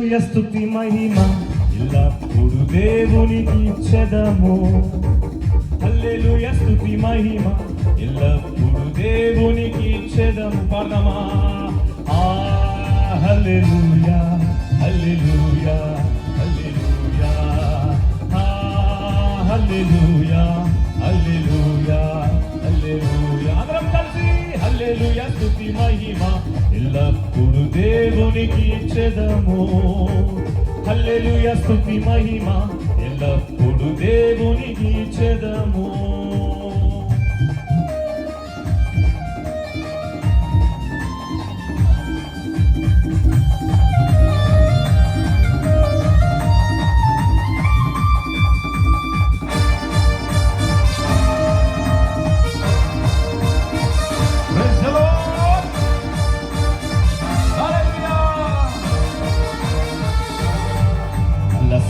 హల్లెలూయా స్తుతి మహిమ ఎల్లప్పుడు దేవునికి ఇచ్చెదము. హల్లెలూయా స్తుతి మహిమ ఎల్లప్పుడు దేవునికి ఇచ్చెదము. పాడదామా? హల్లెలూయా హల్లెలూయా హల్లెలూయా హల్లెలూయా హల్లెలూయా హల్లెలూయా. అందరం కలిసి హల్లెలూయా స్తుతి మహిమ ఎల్లప్పుడు దేవునికి ఇచ్చెదము. హల్లెలూయా స్తుతి మహిమ ఎల్లప్పుడు దేవునికి ఇచ్చెదము.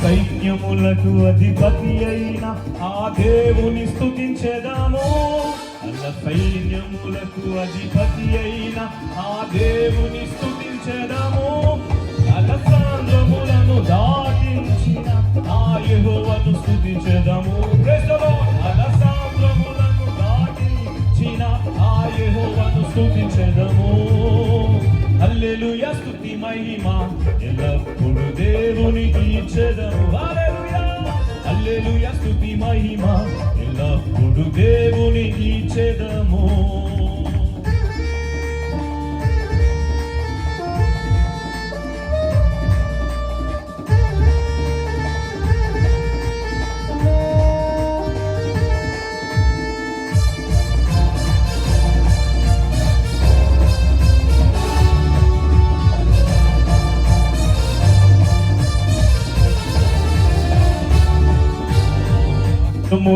సైన్యములకు అధిపతి అయిన ఆ దేవుని స్తుతించెదము. అల్ల సైన్యములకు అధిపతి అయిన ఆ దేవుని స్తుతించెదము. అలసాంద్రములను దాటించిన ఆ యెహోవాను స్తుతించెదము. అలసాంద్రములను దాటించిన ఆ యెహోవాను స్తుతించెదము. హల్లెలూయా స్తుతి మహిమ ఎల్లప్పుడు దేవునికి ఇచ్చెదము. హల్లెలూయా హల్లెలూయా స్తుతి మహిమ ఎల్లప్పుడు దేవునికి ఇచ్చెదము.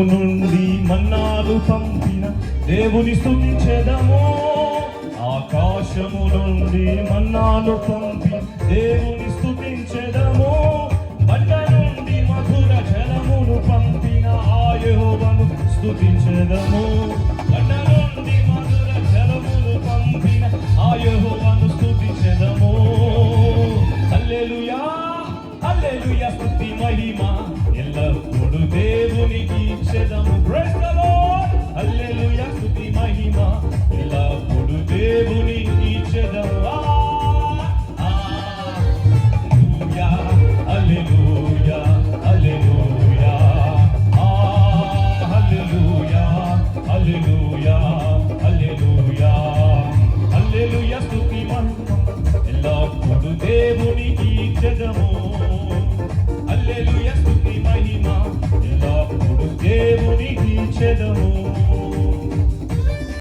నుండి మన్నాలు పంపిన దేవుని స్తుతించెదము. ఆకాశము నుండి మన్నాలు పంపి దేవుని స్తుతించెదము. బండ నుండి మధుర జలమును పంపిన ఆ యెహోవాను స్తుతించెదము.